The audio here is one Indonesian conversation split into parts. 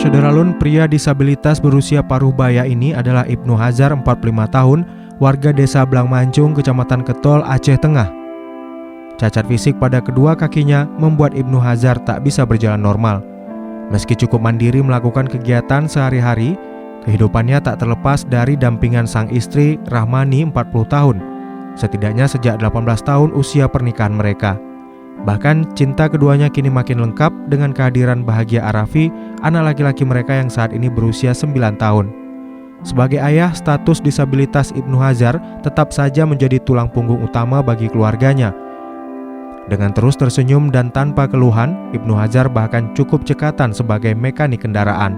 Saudara-lun, pria disabilitas berusia paruh baya ini adalah Ibnu Hazar, 45 tahun, warga desa Blangmancung, Kecamatan Ketol, Aceh Tengah. Cacat fisik pada kedua kakinya membuat Ibnu Hazar tak bisa berjalan normal. Meski cukup mandiri melakukan kegiatan sehari-hari, kehidupannya tak terlepas dari dampingan sang istri Rahmani, 40 tahun. Setidaknya sejak 18 tahun usia pernikahan mereka. Bahkan cinta keduanya kini makin lengkap dengan kehadiran Bahagia Arafi, anak laki-laki mereka yang saat ini berusia 9 tahun. Sebagai ayah, status disabilitas Ibnu Hazar tetap saja menjadi tulang punggung utama bagi keluarganya. Dengan terus tersenyum dan tanpa keluhan, Ibnu Hazar bahkan cukup cekatan sebagai mekanik kendaraan.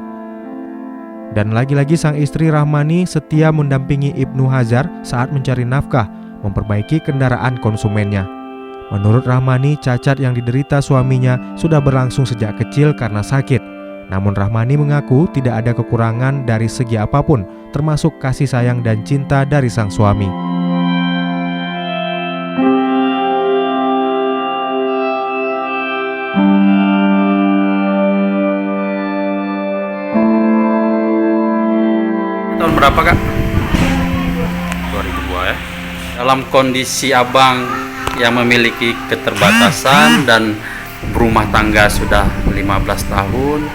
Dan lagi-lagi sang istri Rahmani setia mendampingi Ibnu Hazar saat mencari nafkah, memperbaiki kendaraan konsumennya. Menurut Rahmani, cacat yang diderita suaminya sudah berlangsung sejak kecil karena sakit. Namun Rahmani mengaku tidak ada kekurangan dari segi apapun, termasuk kasih sayang dan cinta dari sang suami. Tahun berapa, Kak? 2002 ya. Dalam kondisi abang yang memiliki keterbatasan dan berumah tangga sudah 15 tahun,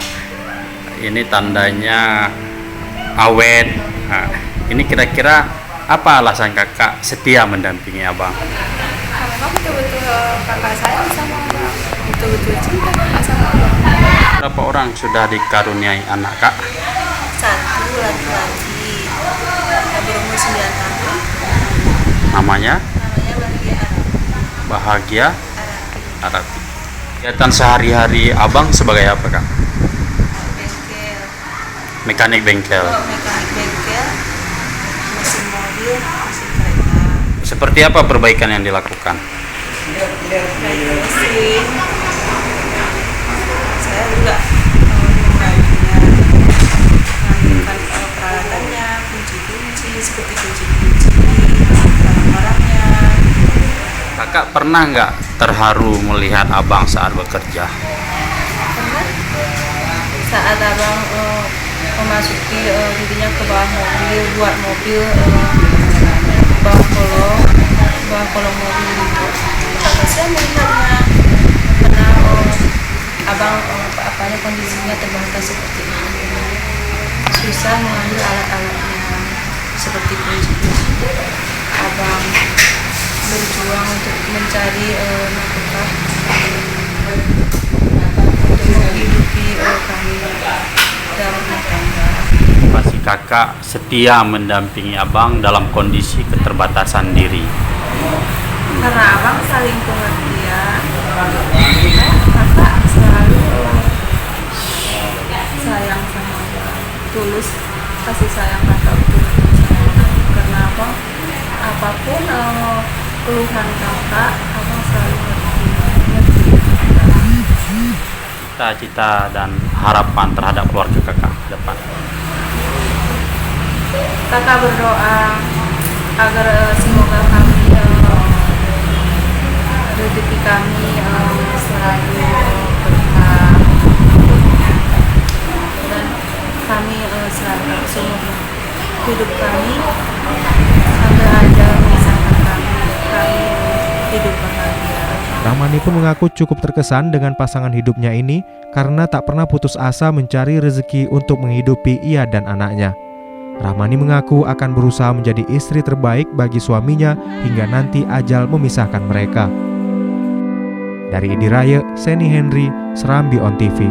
ini tandanya awet. Nah, ini kira-kira apa alasan kakak setia mendampingi abang? Memang betul-betul kakak sayang sama abang, betul-betul cinta kakak sama abang. Berapa orang sudah dikaruniai anak, Kak? 1 laki-laki yang berumur 9 tahun. Namanya Bahagia Bahagia Arafi. Arafi. Kegiatan sehari-hari abang sebagai apa, Kak? Bengkel. Mekanik bengkel. Mekanik bengkel, mesin mobil, mesin kereta. Seperti apa perbaikan yang dilakukan? Baik mesin. Saya juga mengajukan peralatannya, kunci-kunci, seperti kunci-kunci, barang-barangnya. Kakak pernah nggak terharu melihat abang saat bekerja? Karena saat abang memasuki dirinya ke bawah mobil, buat mobil bawah kolong mobil itu, saya melihatnya karena abang apanya kondisinya terbatas seperti itu, susah mengambil alat-alatnya seperti kunci-kunci. Abang berjuang untuk mencari nafkah untuk menghidupi kami dalam rumah tangga. Pasti kakak setia mendampingi abang dalam kondisi keterbatasan diri. Karena abang saling pengertian, kakak selalu sayang sama abang, tulus kasih sayang kakak untuk karena abang apapun keluhan kakak, abang selalu ngerti. Cita-cita dan harapan terhadap keluarga kakak ke depan. Kakak berdoa agar semoga kami rezeki kami selalu berkah dan kami selalu semoga hidup kami sampai ada misalkan kami hidup bahagia. Rahmani pun mengaku cukup terkesan dengan pasangan hidupnya ini karena tak pernah putus asa mencari rezeki untuk menghidupi ia dan anaknya. Rahmani mengaku akan berusaha menjadi istri terbaik bagi suaminya hingga nanti ajal memisahkan mereka. Dari Idiraya, Seni Henry, Serambi On TV.